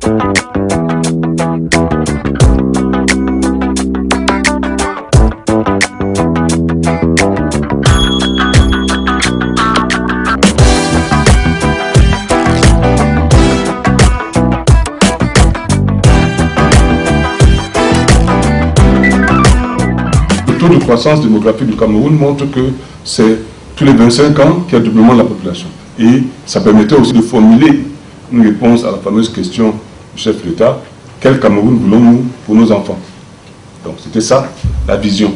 Le taux de croissance démographique du Cameroun montre que c'est tous les 25 ans qu'il y a doublement de la population. Et ça permettait aussi de formuler une réponse à la fameuse question du chef de l'État: quel Cameroun voulons-nous pour nos enfants? Donc c'était ça, la vision.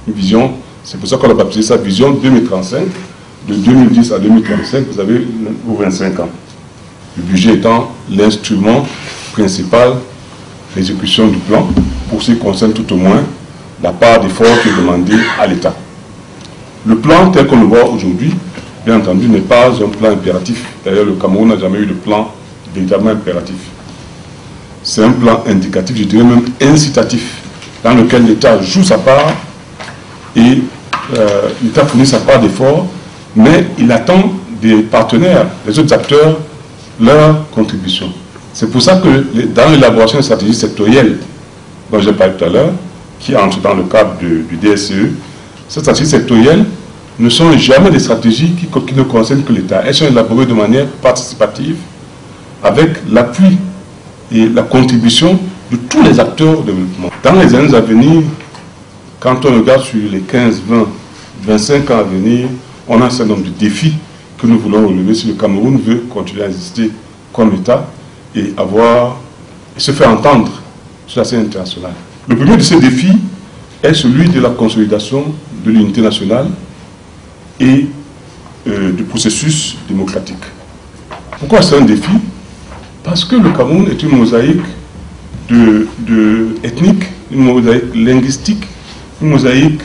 Une vision, c'est pour ça qu'on a baptisé ça vision 2035. De 2010 à 2035, vous avez vos 25 ans. Le budget étant l'instrument principal d'exécution du plan, pour ce qui concerne tout au moins la part d'effort qui est demandée à l'État. Le plan tel qu'on le voit aujourd'hui, bien entendu, n'est pas un plan impératif. D'ailleurs, le Cameroun n'a jamais eu de plan véritablement impératif. C'est un plan indicatif, je dirais même incitatif, dans lequel l'État joue sa part et l'État fournit sa part d'effort, mais il attend des partenaires, des autres acteurs, leur contribution. C'est pour ça que dans l'élaboration de stratégies sectorielles dont j'ai parlé tout à l'heure, qui entrent dans le cadre du DSCE, ces stratégies sectorielles ne sont jamais des stratégies qui ne concernent que l'État. Elles sont élaborées de manière participative, avec l'appui et la contribution de tous les acteurs de développement. Dans les années à venir, quand on regarde sur les 15, 20, 25 ans à venir, on a un certain nombre de défis que nous voulons relever si le Cameroun veut continuer à exister comme État et se faire entendre sur la scène internationale. Le premier de ces défis est celui de la consolidation de l'unité nationale et du processus démocratique. Pourquoi c'est un défi? Parce que le Cameroun est une mosaïque ethnique, une mosaïque linguistique, une mosaïque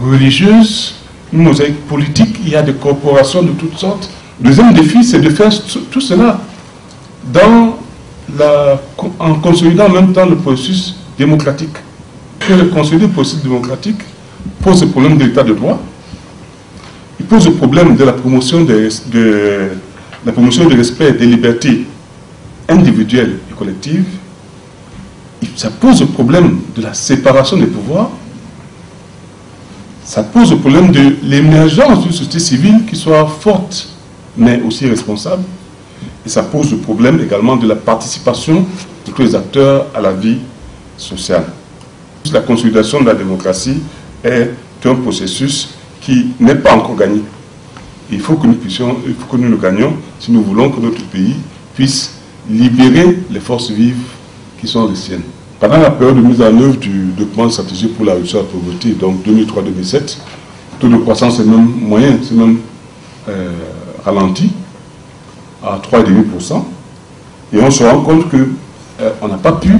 religieuse, une mosaïque politique. Il y a des corporations de toutes sortes. Le deuxième défi, c'est de faire tout cela en consolidant en même temps le processus démocratique. Consolider le processus démocratique pose le problème de l'état de droit, il pose le problème de la promotion du respect des libertés individuelles et collectives, ça pose le problème de la séparation des pouvoirs, ça pose le problème de l'émergence d'une société civile qui soit forte mais aussi responsable, et ça pose le problème également de la participation de tous les acteurs à la vie sociale. La consolidation de la démocratie est un processus qui n'est pas encore gagné. Il faut que nous le gagnions si nous voulons que notre pays puisse libérer les forces vives qui sont les siennes. Pendant la période de mise en œuvre du document de stratégie pour la réduction de la pauvreté, donc 2003-2007, le taux de croissance est même moyen, c'est même ralenti à 3,5%. Et on se rend compte qu'on n'a pas pu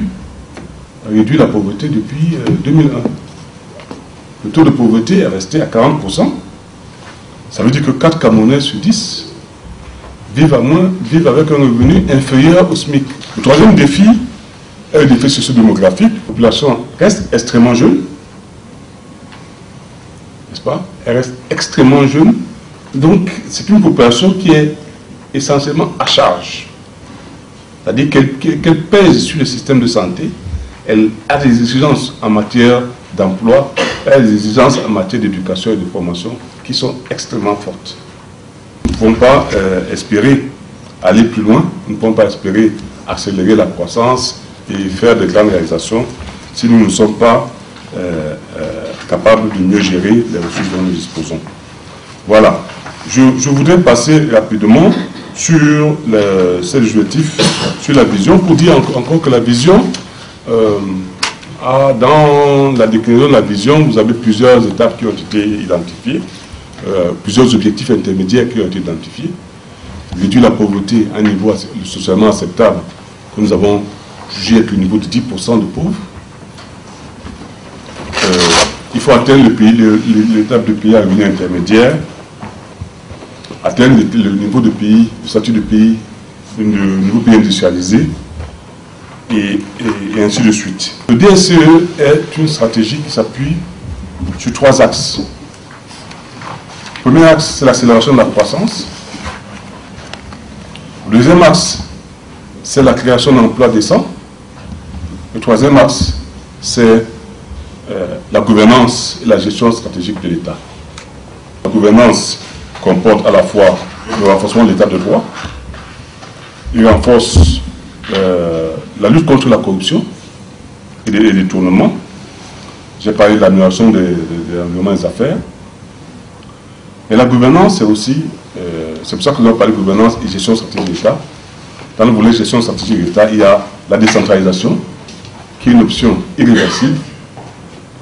réduire la pauvreté depuis 2001. Le taux de pauvreté est resté à 40%. Ça veut dire que 4 Camerounais sur 10 vivent avec un revenu inférieur au SMIC. Le troisième défi est le défi socio-démographique. La population reste extrêmement jeune, n'est-ce pas? Elle reste extrêmement jeune. Donc, c'est une population qui est essentiellement à charge. C'est-à-dire qu'elle pèse sur le système de santé. Elle a des exigences en matière d'emploi, elle a des exigences en matière d'éducation et de formation qui sont extrêmement fortes. Nous ne pouvons pas espérer aller plus loin, nous ne pouvons pas espérer accélérer la croissance et faire de grandes réalisations si nous ne sommes pas capables de mieux gérer les ressources dont nous disposons. Voilà. Je voudrais passer rapidement sur ces objectifs, sur la vision, pour dire encore que la vision, dans la déclinaison de la vision, vous avez plusieurs étapes qui ont été identifiées, plusieurs objectifs intermédiaires qui ont été identifiés. Réduire la pauvreté à un niveau socialement acceptable, que nous avons jugé être le niveau de 10% de pauvres. Il faut atteindre l'étape de pays à revenu intermédiaire, atteindre le niveau de pays, le statut de pays, le niveau pays industrialisé, et ainsi de suite. Le DSCE est une stratégie qui s'appuie sur 3 axes. Le premier axe, c'est l'accélération de la croissance. Le deuxième axe, c'est la création d'emplois décents. Le troisième axe, c'est la gouvernance et la gestion stratégique de l'État. La gouvernance comporte à la fois le renforcement de l'État de droit, il renforce la lutte contre la corruption et les détournements. J'ai parlé de l'amélioration de l'environnement des affaires. Mais la gouvernance, c'est aussi, c'est pour ça que nous avons parlé de gouvernance et gestion stratégique de l'État. Dans le volet gestion stratégique de l'État, il y a la décentralisation, qui est une option irréversible.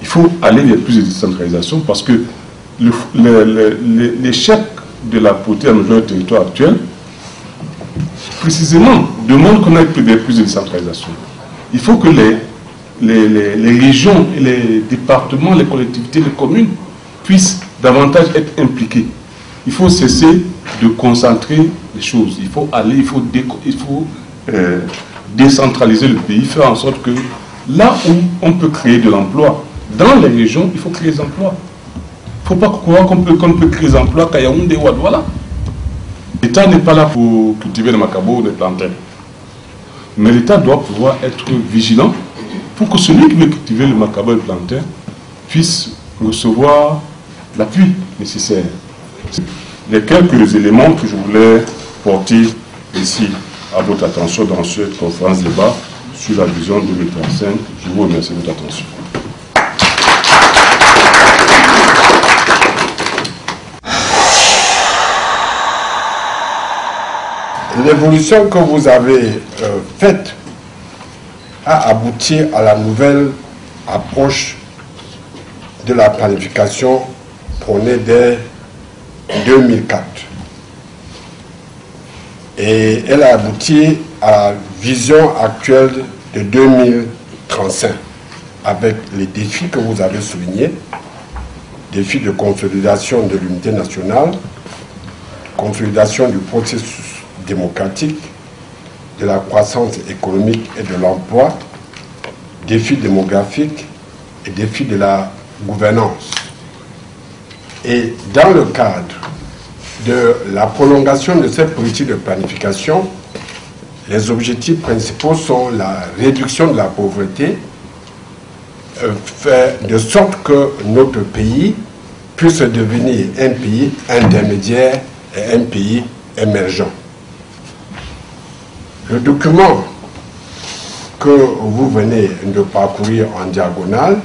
Il faut aller vers plus de décentralisation parce que l'échec de la politique aménagement du territoire actuel, précisément, demande qu'on ait plus de décentralisation. Il faut que les régions, les départements, les collectivités, les communes puissent davantage être impliqués. Il faut cesser de concentrer les choses. Il faut aller, il faut décentraliser le pays, faire en sorte que là où on peut créer de l'emploi, dans les régions, il faut créer des emplois. Il ne faut pas croire qu'on peut créer des emplois qu'à Yaoundé ou à Douala. L'État n'est pas là pour cultiver le macabo ou des plantains. Mais l'État doit pouvoir être vigilant pour que celui qui veut cultiver le macabo et le plantain puisse recevoir l'appui nécessaire. Les quelques éléments que je voulais porter ici à votre attention dans cette conférence débat sur la vision 2035, je vous remercie de votre attention. L'évolution que vous avez faite a abouti à la nouvelle approche de la planification prônée dès 2004. Et elle a abouti à la vision actuelle de 2035 avec les défis que vous avez soulignés, défis de consolidation de l'unité nationale, consolidation du processus démocratique, de la croissance économique et de l'emploi, défis démographiques et défis de la gouvernance. Et dans le cadre de la prolongation de cette politique de planification, les objectifs principaux sont la réduction de la pauvreté, faire de sorte que notre pays puisse devenir un pays intermédiaire et un pays émergent. Le document que vous venez de parcourir en diagonale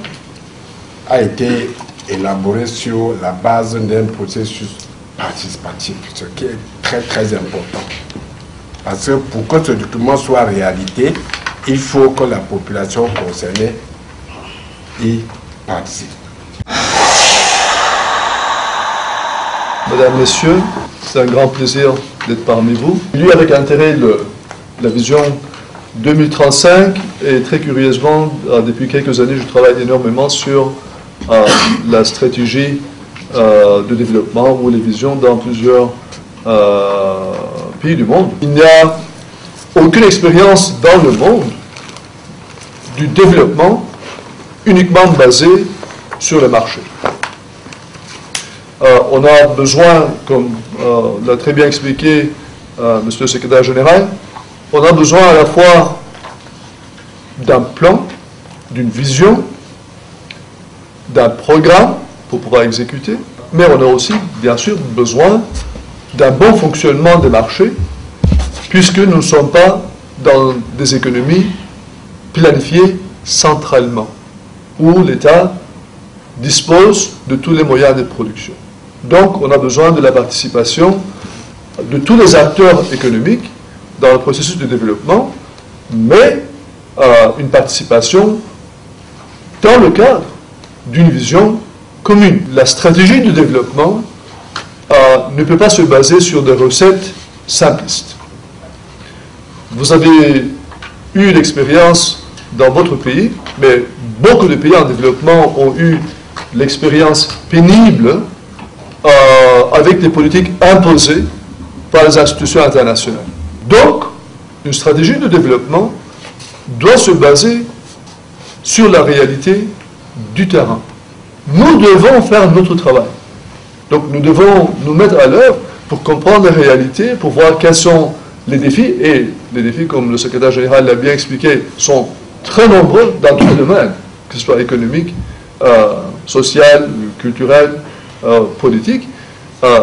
a été élaboré sur la base d'un processus participatif, ce qui est très très important. Parce que pour que ce document soit réalité, il faut que la population concernée y participe. Mesdames, Messieurs, c'est un grand plaisir d'être parmi vous. J'ai lu avec intérêt la vision 2035 et très curieusement, depuis quelques années, je travaille énormément sur la stratégie de développement ou les visions dans plusieurs pays du monde. Il n'y a aucune expérience dans le monde du développement uniquement basé sur le marché. On a besoin, comme l'a très bien expliqué Monsieur le Secrétaire Général, on a besoin à la fois d'un plan, d'une vision, d'un programme pour pouvoir exécuter, mais on a aussi, bien sûr, besoin d'un bon fonctionnement des marchés, puisque nous ne sommes pas dans des économies planifiées centralement, où l'État dispose de tous les moyens de production. Donc, on a besoin de la participation de tous les acteurs économiques dans le processus de développement, mais une participation dans le cadre d'une vision commune. La stratégie de développement ne peut pas se baser sur des recettes simplistes. Vous avez eu l'expérience dans votre pays, mais beaucoup de pays en développement ont eu l'expérience pénible avec des politiques imposées par les institutions internationales. Donc, une stratégie de développement doit se baser sur la réalité du terrain. Nous devons faire notre travail. Donc, nous devons nous mettre à l'œuvre pour comprendre les réalités, pour voir quelles sont les défis, et les défis, comme le secrétaire général l'a bien expliqué, sont très nombreux dans tous les domaines, que ce soit économique, social, culturel, politique,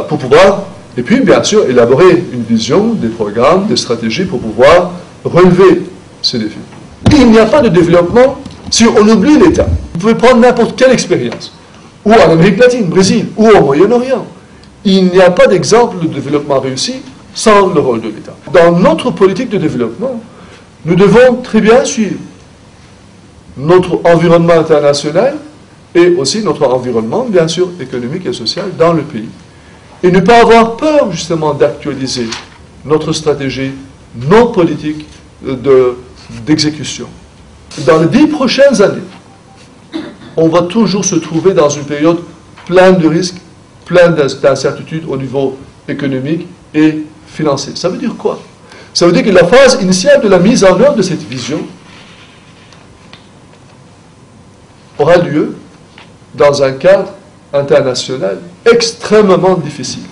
pour pouvoir, et puis bien sûr, élaborer une vision, des programmes, des stratégies pour pouvoir relever ces défis. Il n'y a pas de développement si on oublie l'État. Vous pouvez prendre n'importe quelle expérience, ou en Amérique latine, Brésil, ou au Moyen-Orient. Il n'y a pas d'exemple de développement réussi sans le rôle de l'État. Dans notre politique de développement, nous devons très bien suivre notre environnement international et aussi notre environnement, bien sûr, économique et social dans le pays. Et ne pas avoir peur, justement, d'actualiser notre stratégie, nos politiques d'exécution. Dans les 10 prochaines années, on va toujours se trouver dans une période pleine de risques, pleine d'incertitudes au niveau économique et financier. Ça veut dire quoi? Ça veut dire que la phase initiale de la mise en œuvre de cette vision aura lieu dans un cadre international extrêmement difficile.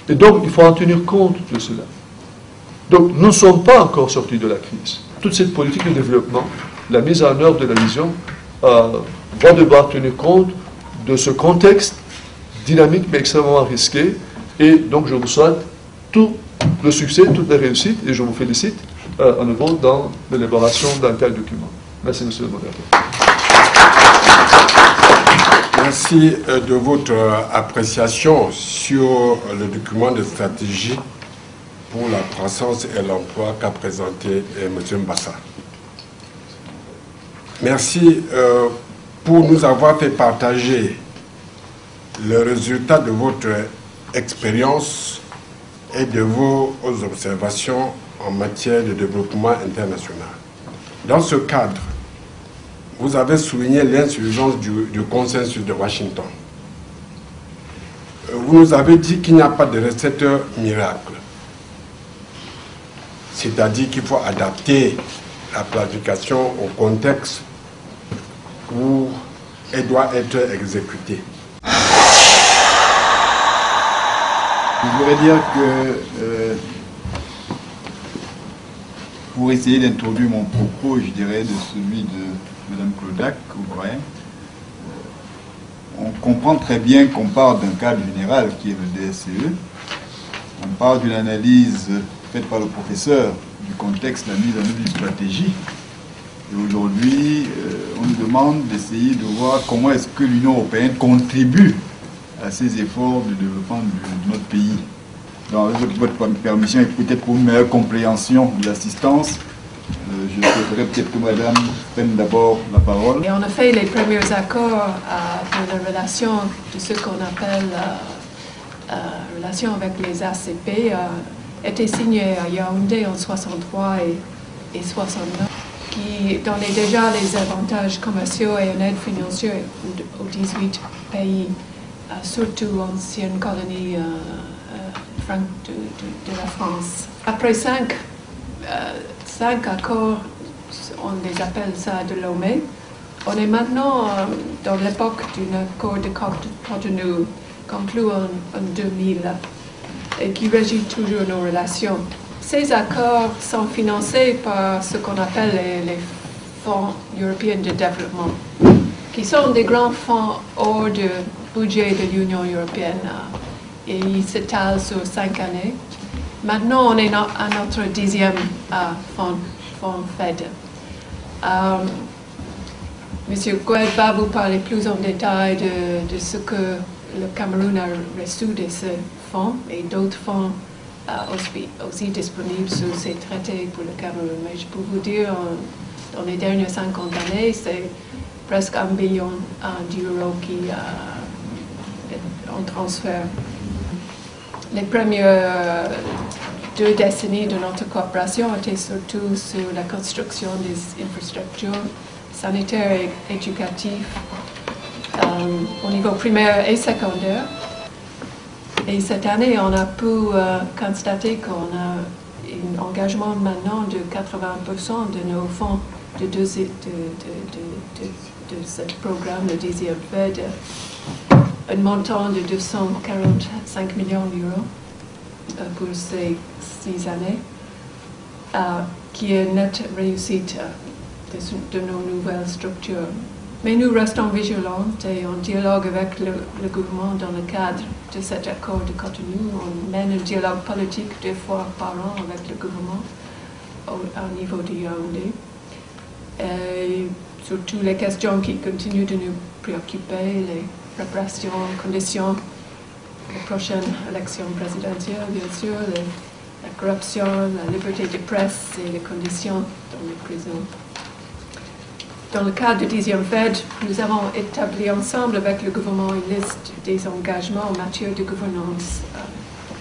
Et donc, il faut en tenir compte de cela. Donc, nous ne sommes pas encore sortis de la crise. Toute cette politique de développement, la mise en œuvre de la vision, va devoir tenir compte de ce contexte dynamique mais extrêmement risqué. Et donc, je vous souhaite tout le succès, toute la réussite, et je vous félicite à nouveau dans l'élaboration d'un tel document. Merci, monsieur le modérateur. Merci de votre appréciation sur le document de stratégie pour la croissance et l'emploi qu'a présenté M. Mbassa. Merci pour nous avoir fait partager le résultat de votre expérience et de vos observations en matière de développement international. Dans ce cadre, vous avez souligné l'insuffisance du consensus de Washington. Vous nous avez dit qu'il n'y a pas de recette miracle. C'est-à-dire qu'il faut adapter la planification au contexte où elle doit être exécutée. Je voudrais dire que pour essayer d'introduire mon propos, je dirais, de celui de Mme Clodac, on comprend très bien qu'on parle d'un cadre général qui est le DSCE. On parle d'une analyse faite par le professeur du contexte de la mise en œuvre d'une stratégie. Et aujourd'hui, on nous demande d'essayer de voir comment est-ce que l'Union européenne contribue à ces efforts de développement de notre pays. Donc, avec votre permission et peut-être pour une meilleure compréhension de l'assistance, je souhaiterais peut-être que Madame prenne d'abord la parole. Et en effet, les premiers accords de la relation de ce qu'on appelle relation avec les ACP étaient signés à Yaoundé en 63 et 69, qui donnait déjà les avantages commerciaux et une aide financière aux 18 pays, surtout anciennes colonies de la France. Après 5 accords, on les appelle ça de Lomé. On est maintenant dans l'époque d'un accord de Cotonou conclu en 2000 et qui régit toujours nos relations. Ces accords sont financés par ce qu'on appelle les fonds européens de développement, qui sont des grands fonds hors du budget de l'Union européenne et ils s'étalent sur 5 années. Maintenant, on est à notre 10e fonds FED. Monsieur Goued va vous parler plus en détail de ce que le Cameroun a reçu de ce fonds et d'autres fonds aussi disponibles sous ces traités pour le Cameroun. Mais je peux vous dire, dans les dernières 50 années, c'est presque 1 billion d'euros qui en transfert. Les premières 2 décennies de notre coopération étaient surtout sur la construction des infrastructures sanitaires et éducatives au niveau primaire et secondaire. Et cette année, on a pu constater qu'on a un engagement maintenant de 80% de nos fonds de ce programme, le 10e FED, un montant de 245 millions d'euros. pour ces 6 années, qui est une nette réussite de nos nouvelles structures. Mais nous restons vigilants et en dialogue avec le gouvernement dans le cadre de cet accord de Cotonou. On mène un dialogue politique 2 fois par an avec le gouvernement au niveau du Yaoundé. Et surtout les questions qui continuent de nous préoccuper, les réparations, conditions, les prochaines élections présidentielles, bien sûr, la corruption, la liberté de presse et les conditions dans les prisons. Dans le cadre du 10e FED, nous avons établi ensemble avec le gouvernement une liste des engagements en matière de gouvernance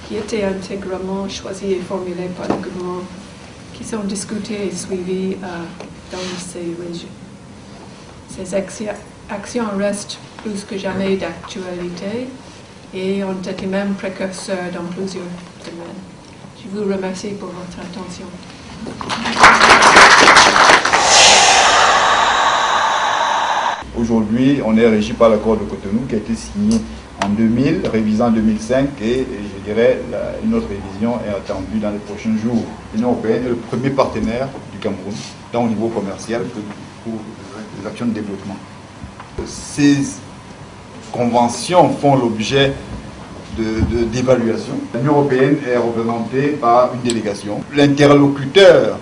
qui étaient intégralement choisis et formulés par le gouvernement, qui sont discutés et suivis dans ces régions. Ces actions restent plus que jamais d'actualité et ont été même précurseurs dans plusieurs domaines. Je vous remercie pour votre attention. Aujourd'hui, on est régi par l'accord de Cotonou qui a été signé en 2000, révisé en 2005 et je dirais une autre révision est attendue dans les prochains jours. L'Union européenne est le premier partenaire du Cameroun, tant au niveau commercial que pour les actions de développement. Ces conventions font l'objet d'évaluation. L'Union européenne est représentée par une délégation. L'interlocuteur,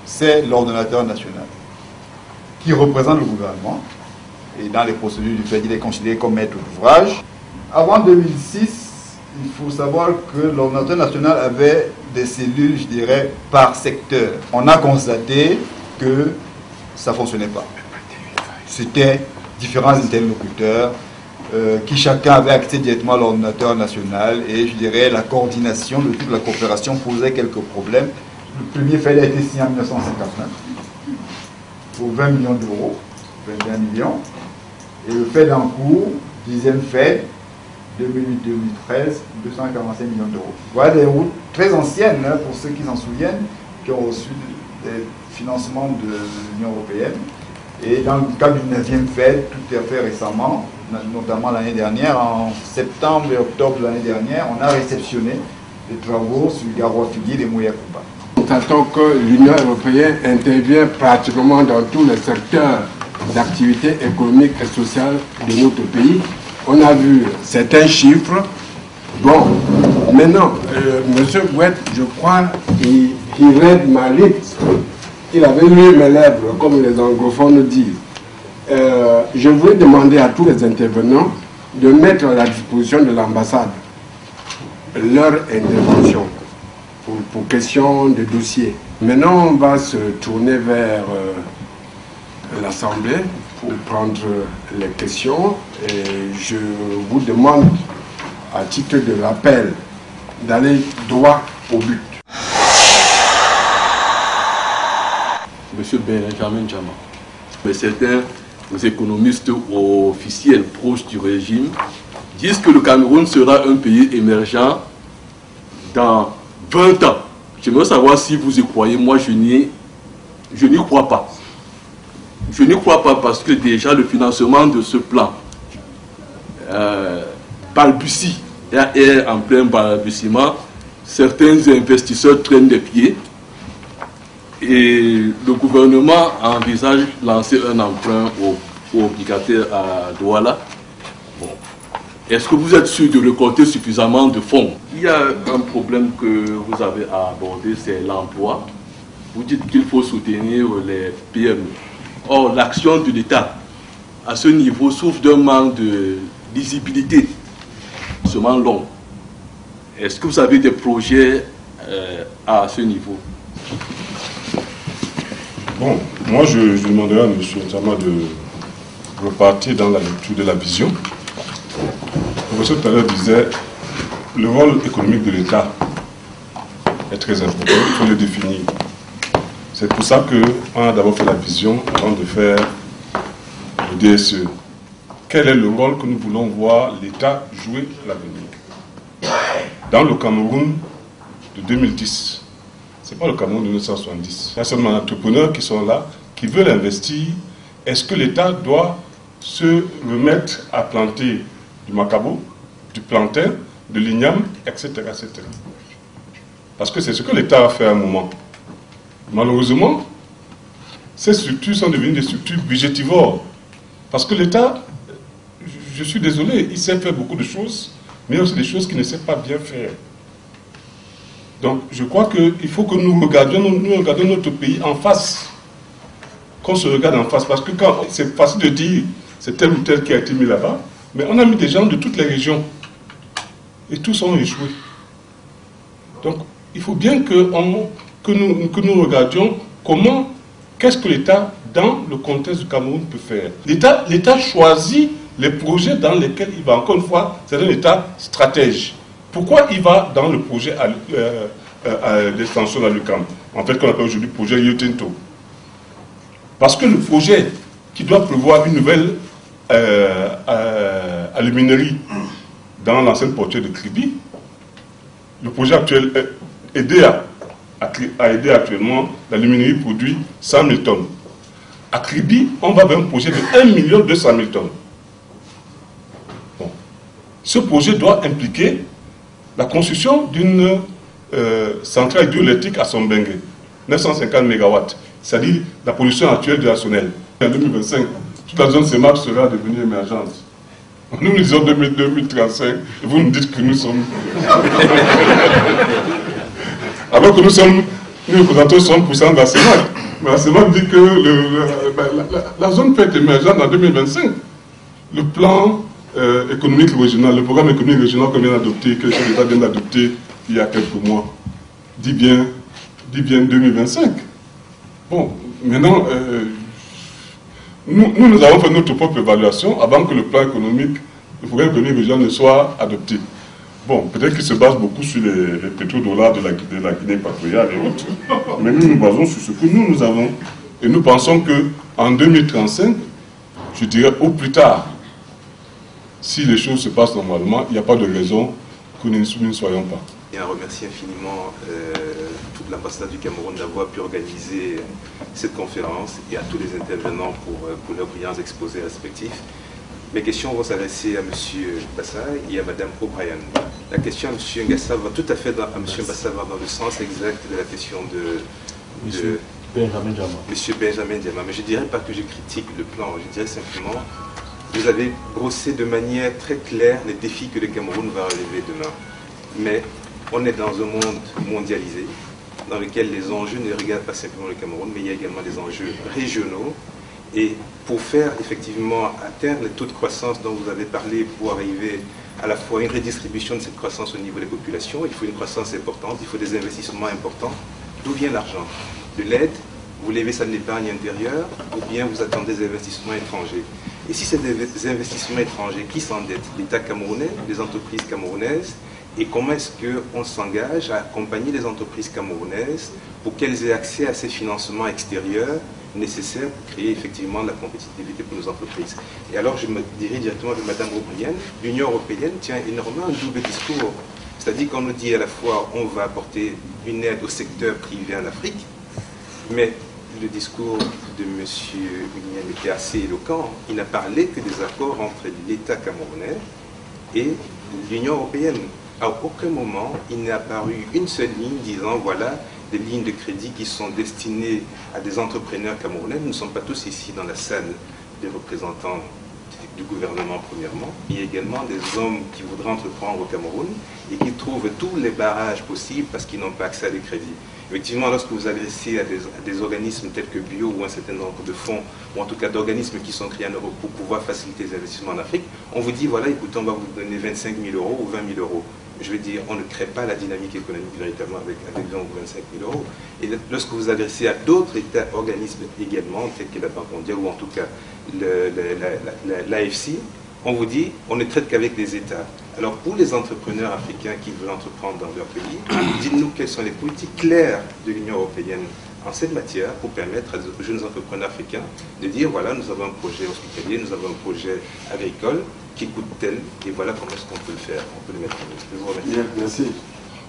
c'est l'ordonnateur national qui représente le gouvernement. Et dans les procédures du FED, il est considéré comme maître d'ouvrage. Avant 2006, il faut savoir que l'ordonnateur national avait des cellules, je dirais, par secteur. On a constaté que ça ne fonctionnait pas. C'était différents interlocuteurs qui chacun avait accès directement à l'ordonnateur national et je dirais la coordination de toute la coopération posait quelques problèmes. Le premier FED a été signé en 1959 pour 20 millions d'euros, 21 millions. Et le FED en cours, 10e FED, 2008-2013, 245 millions d'euros. Voilà des routes très anciennes, hein, pour ceux qui s'en souviennent, qui ont reçu des financements de l'Union européenne. Et dans le cadre du 9e FED, tout est fait récemment, notamment l'année dernière, en septembre et octobre de l'année dernière, on a réceptionné des travaux sur Garoua-Figuier et Mouyakouba. Constatons que l'Union européenne intervient pratiquement dans tous les secteurs d'activité économique et sociale de notre pays. On a vu certains chiffres. Bon, maintenant, M. Bouette, je crois, il read ma lips. Il avait lu mes lèvres, comme les anglophones disent. Je voulais demander à tous les intervenants de mettre à la disposition de l'ambassade leur intervention pour question de dossier. Maintenant, on va se tourner vers l'Assemblée pour prendre les questions et je vous demande, à titre de rappel, d'aller droit au but. Monsieur Benjamin Djama, mais certains économistes officiels proches du régime disent que le Cameroun sera un pays émergent dans 20 ans. J'aimerais savoir si vous y croyez. Moi, je n'y crois pas. Je n'y crois pas parce que déjà le financement de ce plan balbutie, est en plein balbutiement. Certains investisseurs traînent des pieds et le gouvernement envisage de lancer un emprunt obligataire à Douala. Bon. Est-ce que vous êtes sûr de récolter suffisamment de fonds? Il y a un problème que vous avez à aborder, c'est l'emploi. Vous dites qu'il faut soutenir les PME. Or, l'action de l'État à ce niveau souffre d'un manque de lisibilité, seulement long. Est-ce que vous avez des projets à ce niveau? Bon, moi je demanderai à M. Djama de repartir dans la lecture de la vision. Le professeur tout à l'heure disait le rôle économique de l'État est très important, il faut le définir. C'est pour ça qu'on a d'abord fait la vision avant de faire le DSE. Quel est le rôle que nous voulons voir l'État jouer à l'avenir? Dans le Cameroun de 2010, ce n'est pas le Cameroun de 1970. Il y a seulement des entrepreneurs qui sont là, qui veulent investir. Est-ce que l'État doit se remettre à planter du macabo, du plantain, de l'INIAM, etc., etc. Parce que c'est ce que l'État a fait à un moment. Malheureusement, ces structures sont devenues des structures budgétivores. Parce que l'État, je suis désolé, il sait faire beaucoup de choses, mais il y a aussi des choses qu'il ne sait pas bien faire. Donc, je crois qu'il faut que nous regardions notre pays en face. Qu'on se regarde en face. Parce que c'est facile de dire, c'est tel ou tel qui a été mis là-bas, mais on a mis des gens de toutes les régions. Et tous ont échoué. Donc, il faut bien que nous regardions comment, qu'est-ce que l'État, dans le contexte du Cameroun, peut faire. L'État choisit les projets dans lesquels il va. Encore une fois, c'est un État stratège. Pourquoi il va dans le projet à l'extension de l'UQAM, en fait, qu'on appelle aujourd'hui le projet Rio Tinto? Parce que le projet qui doit prévoir une nouvelle aluminerie dans l'ancienne portuaire de Kribi, le projet actuel a aidé actuellement, l'aluminerie produit 100 000 tonnes. À Kribi, on va vers un projet de 1 200 000 tonnes. Bon. Ce projet doit impliquer la construction d'une centrale hydroélectrique à Sombengue, 950 MW, c'est-à-dire la production actuelle de la Sonel. En 2025, toute la zone CEMAC sera devenue émergente. Nous disons 2035, et vous nous dites que nous sommes... Alors que nous représentons 60% de la CEMAC. Mais la CEMAC dit que la zone peut être émergente en 2025. Le plan économique régional, le programme économique régional qu'on vient d'adopter, que l'État vient d'adopter il y a quelques mois, dit bien 2025. Bon, maintenant, nous avons fait notre propre évaluation avant que le plan économique, le programme économique régional ne soit adopté. Bon, peut-être qu'il se base beaucoup sur les pétrodollars de la Guinée équatoriale et autres, mais nous nous basons sur ce que nous avons. Et nous pensons qu'en 2035, je dirais au plus tard, si les choses se passent normalement, il n'y a pas de raison que nous ne soyons pas. Et à remercier infiniment toute l'ambassade du Cameroun d'avoir pu organiser cette conférence et à tous les intervenants pour leurs brillants exposés respectifs. Mes questions vont s'adresser à M. Bassa et à Mme O'Brien. La question à M. Ngassa va tout à fait à M. Bassa va dans le sens exact de la question de M. Benjamin Diama. Mais je ne dirais pas que je critique le plan, je dirais simplement vous avez brossé de manière très claire les défis que le Cameroun va relever demain. Mais on est dans un monde mondialisé, dans lequel les enjeux ne regardent pas simplement le Cameroun, mais il y a également des enjeux régionaux. Et pour faire effectivement atteindre les taux de croissance dont vous avez parlé, pour arriver à la fois à une redistribution de cette croissance au niveau des populations, il faut une croissance importante, il faut des investissements importants. D'où vient l'argent? De l'aide? Vous levez ça de l'épargne intérieure, ou bien vous attendez des investissements étrangers? Et si c'est des investissements étrangers, qui s'endettent? L'État camerounais, les entreprises camerounaises? Et comment est-ce qu'on s'engage à accompagner les entreprises camerounaises pour qu'elles aient accès à ces financements extérieurs nécessaires pour créer effectivement la compétitivité pour nos entreprises? Et alors je me dirais directement avec Mme O'Brien, l'Union européenne tient énormément un double discours. C'est-à-dire qu'on nous dit à la fois on va apporter une aide au secteur privé en Afrique, mais le discours de M. Union était assez éloquent. Il n'a parlé que des accords entre l'État camerounais et l'Union européenne. À aucun moment, il n'est apparu une seule ligne disant voilà des lignes de crédit qui sont destinées à des entrepreneurs camerounais. Nous ne sommes pas tous ici dans la salle des représentants du gouvernement premièrement. Il y a également des hommes qui voudraient entreprendre au Cameroun et qui trouvent tous les barrages possibles parce qu'ils n'ont pas accès à des crédits. Effectivement, lorsque vous adressez à des organismes tels que Bio ou un certain nombre de fonds, ou en tout cas d'organismes qui sont créés en Europe pour pouvoir faciliter les investissements en Afrique, on vous dit, voilà, écoutez, on va vous donner 25 000 euros ou 20 000 euros. Je veux dire, on ne crée pas la dynamique économique véritablement avec 20 ou 25 000 euros. Et lorsque vous adressez à d'autres États, organismes également, tels que la Banque mondiale ou en tout cas l'AFC, on vous dit, on ne traite qu'avec les États. Alors pour les entrepreneurs africains qui veulent entreprendre dans leur pays, dites-nous quelles sont les politiques claires de l'Union européenne en cette matière pour permettre à des jeunes entrepreneurs africains de dire, voilà, nous avons un projet hospitalier, nous avons un projet agricole qui coûte tel, et voilà comment est-ce qu'on peut le faire, on peut le mettre en œuvre. Je vous remercie. Merci.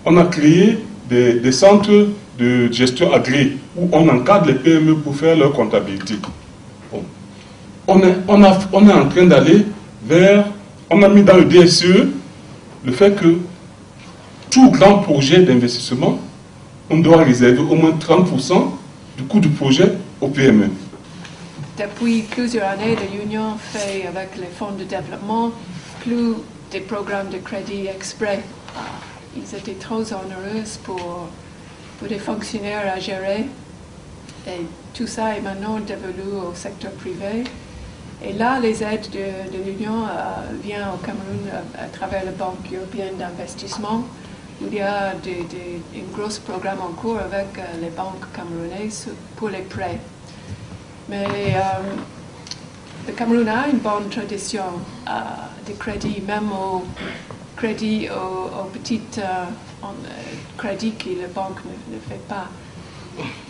On a créé des centres de gestion agréés où on encadre les PME pour faire leur comptabilité. Bon. On est en train d'aller vers... On a mis dans le DSE le fait que tout grand projet d'investissement, on doit réserver au moins 30% du coût du projet au PME. Depuis plusieurs années, l'Union fait avec les fonds de développement plus des programmes de crédit exprès. Ils étaient trop onéreux pour des fonctionnaires à gérer. Et tout ça est maintenant dévolu au secteur privé. Et là, les aides de l'Union viennent au Cameroun à travers la Banque européenne d'investissement, où il y a un gros programme en cours avec les banques camerounaises pour les prêts. Mais le Cameroun a une bonne tradition de crédit, même au crédit aux petites crédits que la banque ne fait pas.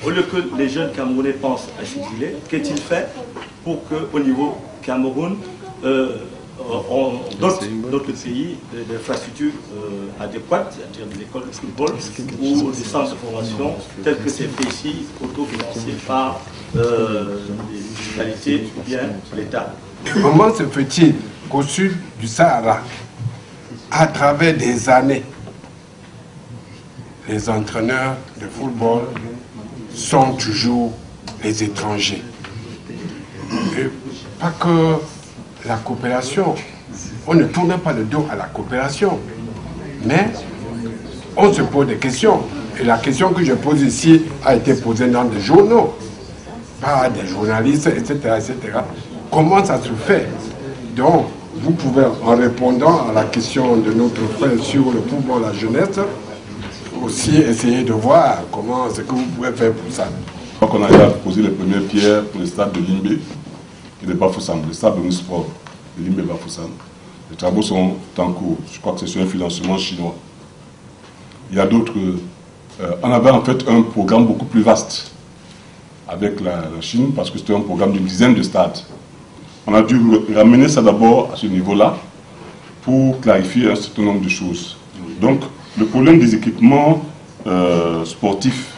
Au lieu que les jeunes Camerounais pensent à s'exiler, qu'est-il fait pour qu'au niveau Cameroun, on dote notre pays d'infrastructures adéquates, c'est-à-dire de l'école de football ou des centres de formation tels que c'est fait ici, autofinancés par les municipalités ou bien l'État. Comment se fait-il qu'au sud du Sahara, à travers des années, les entraîneurs de football sont toujours les étrangers? Et pas que la coopération, on ne tourne pas le dos à la coopération, mais on se pose des questions. Et la question que je pose ici a été posée dans des journaux, par des journalistes, etc., etc. Comment ça se fait? Donc, vous pouvez, en répondant à la question de notre frère sur le football, la jeunesse, aussi essayer de voir comment ce que vous pouvez faire pour ça. Donc on a déjà posé les premières pierres pour le stade de Limbe et de Bafoussam, le stade de sport de Limbe et Bafoussam. Les travaux sont en cours. Je crois que c'est sur un financement chinois. Il y a d'autres. On avait en fait un programme beaucoup plus vaste avec la Chine parce que c'était un programme d'une dizaine de stades. On a dû ramener ça d'abord à ce niveau-là pour clarifier un certain nombre de choses. Donc, le problème des équipements sportifs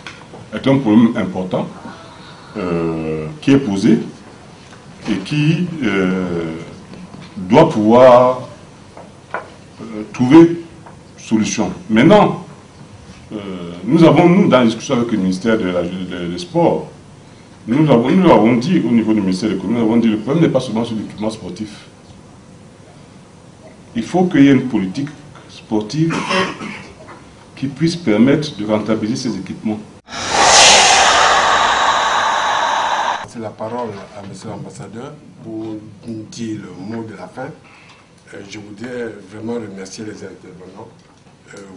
est un problème important qui est posé et qui doit pouvoir trouver solution. Maintenant, nous avons, dans la discussion avec le ministère des Sports, nous avons dit au niveau du ministère des Communes, nous avons dit que le problème n'est pas seulement sur l'équipement sportif. Il faut qu'il y ait une politique sportive qui puisse permettre de rentabiliser ces équipements. C'est la parole à M. l'ambassadeur pour dire le mot de la fin. Je voudrais vraiment remercier les intervenants.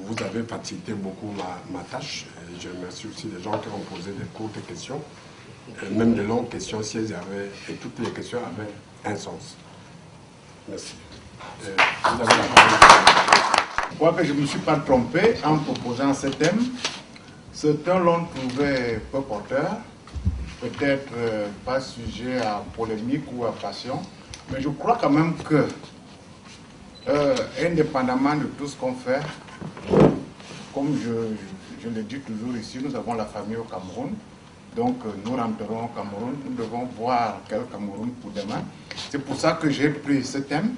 Vous avez facilité beaucoup ma tâche. Je remercie aussi les gens qui ont posé des courtes questions, même de longues questions si elles avaient, et toutes les questions avaient un sens. Merci. Vous avez la parole. Je crois que je ne me suis pas trompé en proposant ce thème. Ce thème, l'on trouvait peu porteur, peut-être pas sujet à polémique ou à passion, mais je crois quand même que, indépendamment de tout ce qu'on fait, comme je le dis toujours ici, nous avons la famille au Cameroun, donc nous rentrerons au Cameroun, nous devons voir quel Cameroun pour demain. C'est pour ça que j'ai pris ce thème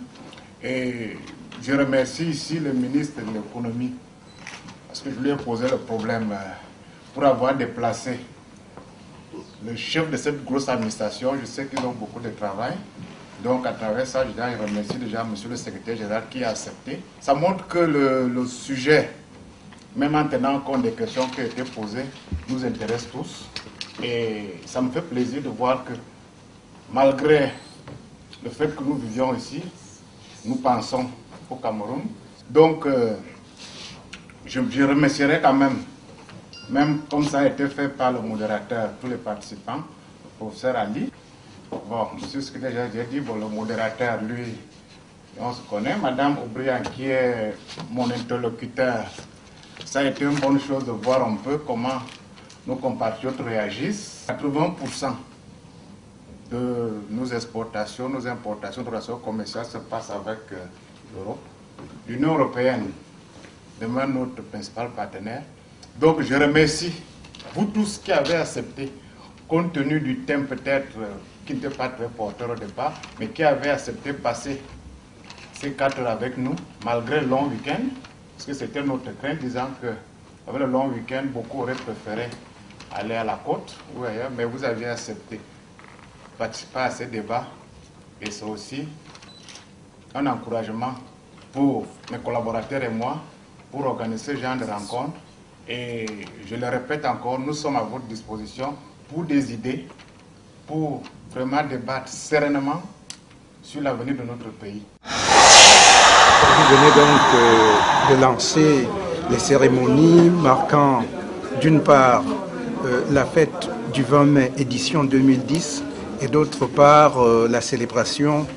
et je remercie ici le ministre de l'économie parce que je lui ai posé le problème pour avoir déplacé le chef de cette grosse administration. Je sais qu'ils ont beaucoup de travail. Donc à travers ça, je remercie déjà monsieur le secrétaire général qui a accepté. Ça montre que le sujet, même en tenant compte des questions qui ont été posées, nous intéresse tous. Et ça me fait plaisir de voir que malgré le fait que nous vivions ici, nous pensons au Cameroun. Donc je remercierai quand même comme ça a été fait par le modérateur, tous les participants, le professeur Ali. Bon, monsieur ce que déjà j'ai dit, bon, le modérateur, lui, on se connaît. Madame Oubrian, qui est mon interlocuteur, ça a été une bonne chose de voir un peu comment nos compatriotes réagissent. 80% de nos exportations, nos importations de relations commerciales se passent avec l'Europe. L'Union européenne demeure notre principal partenaire. Donc je remercie vous tous qui avez accepté, compte tenu du thème peut-être qui n'était pas très porteur au départ, mais qui avez accepté passer ces 4 heures avec nous, malgré le long week-end, parce que c'était notre crainte, disant que avec le long week-end, beaucoup auraient préféré aller à la côte ou ailleurs, mais vous aviez accepté de participer à ces débats et c'est aussi un encouragement pour mes collaborateurs et moi pour organiser ce genre de rencontres. Et je le répète encore, nous sommes à votre disposition pour des idées, pour vraiment débattre sereinement sur l'avenir de notre pays. Vous venez donc de lancer les cérémonies marquant d'une part la fête du 20 mai édition 2010 et d'autre part la célébration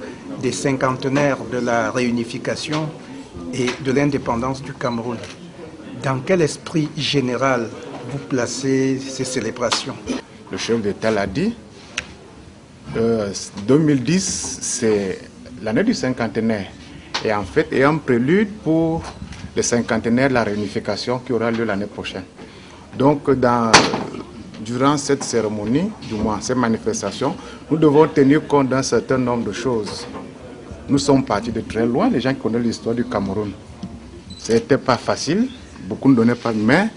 des cinquantenaires de la réunification et de l'indépendance du Cameroun. Dans quel esprit général vous placez ces célébrations? Le chef d'État l'a dit, 2010 c'est l'année du cinquantenaire et en fait est un prélude pour le cinquantenaire de la réunification qui aura lieu l'année prochaine. Donc durant cette cérémonie, du moins cette manifestation, nous devons tenir compte d'un certain nombre de choses. Nous sommes partis de très loin, les gens qui connaissent l'histoire du Cameroun. C'était pas facile, beaucoup ne donnaient pas, mais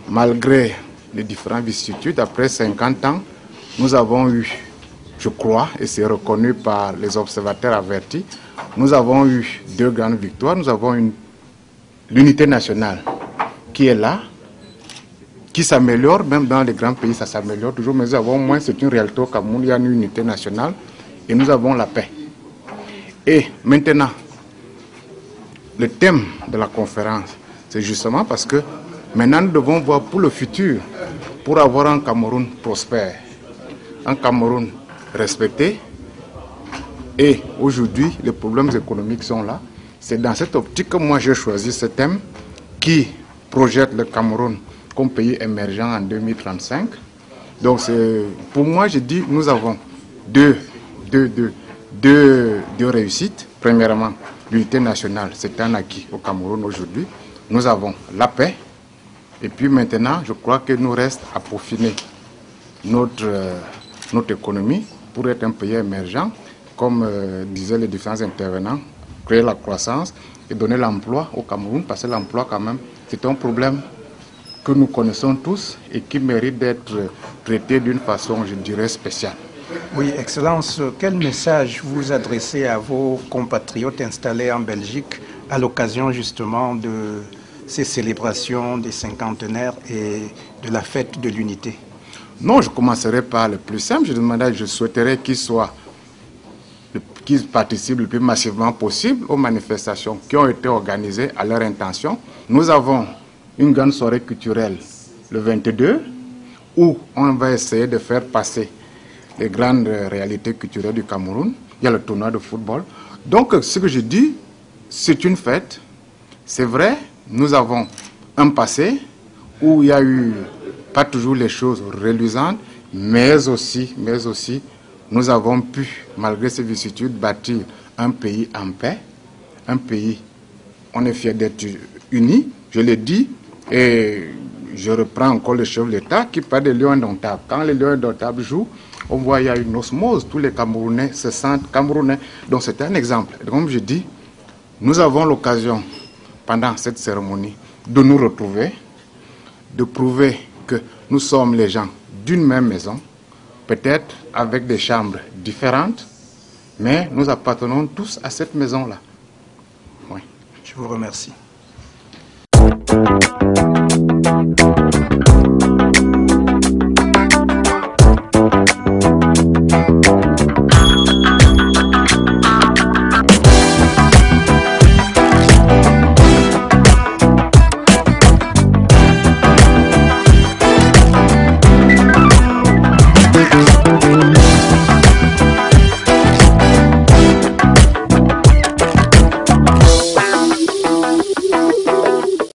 malgré les différentes vicissitudes, après 50 ans, nous avons eu, je crois, et c'est reconnu par les observateurs avertis, nous avons eu 2 grandes victoires. Nous avons l'unité nationale qui est là, qui s'améliore, même dans les grands pays, ça s'améliore toujours, mais nous avons au moins, c'est une réalité au Cameroun, il y a une unité nationale, et nous avons la paix. Et maintenant, le thème de la conférence, c'est justement parce que maintenant nous devons voir pour le futur, pour avoir un Cameroun prospère, un Cameroun respecté. Et aujourd'hui, les problèmes économiques sont là. C'est dans cette optique que moi j'ai choisi ce thème qui projette le Cameroun comme pays émergent en 2035. Donc pour moi, je dis, nous avons deux réussites. Premièrement, l'unité nationale, c'est un acquis au Cameroun aujourd'hui. Nous avons la paix. Et puis maintenant, je crois qu'il nous reste à peaufiner notre économie pour être un pays émergent, comme disaient les différents intervenants, créer la croissance et donner l'emploi au Cameroun, parce que l'emploi quand même, c'est un problème que nous connaissons tous et qui mérite d'être traité d'une façon, je dirais, spéciale. Oui, Excellence, quel message vous adressez à vos compatriotes installés en Belgique à l'occasion justement de ces célébrations des cinquantenaires et de la fête de l'unité? Non, je commencerai par le plus simple. Je souhaiterais qu'ils participent le plus massivement possible aux manifestations qui ont été organisées à leur intention. Nous avons une grande soirée culturelle le 22 où on va essayer de faire passer les grandes réalités culturelles du Cameroun. Il y a le tournoi de football. Donc, ce que je dis, c'est une fête. C'est vrai, nous avons un passé où il y a eu pas toujours les choses reluisantes, mais aussi, nous avons pu, malgré ces vicissitudes, bâtir un pays en paix, un pays, on est fiers d'être unis, je l'ai dit, et je reprends encore le chef de l'État qui parle des lions indomptables. Quand les lions indomptables jouent, on voit qu'il y a une osmose, tous les Camerounais se sentent Camerounais. Donc c'est un exemple. Et comme je dis, nous avons l'occasion, pendant cette cérémonie, de nous retrouver, de prouver que nous sommes les gens d'une même maison, peut-être avec des chambres différentes, mais nous appartenons tous à cette maison-là. Oui. Je vous remercie.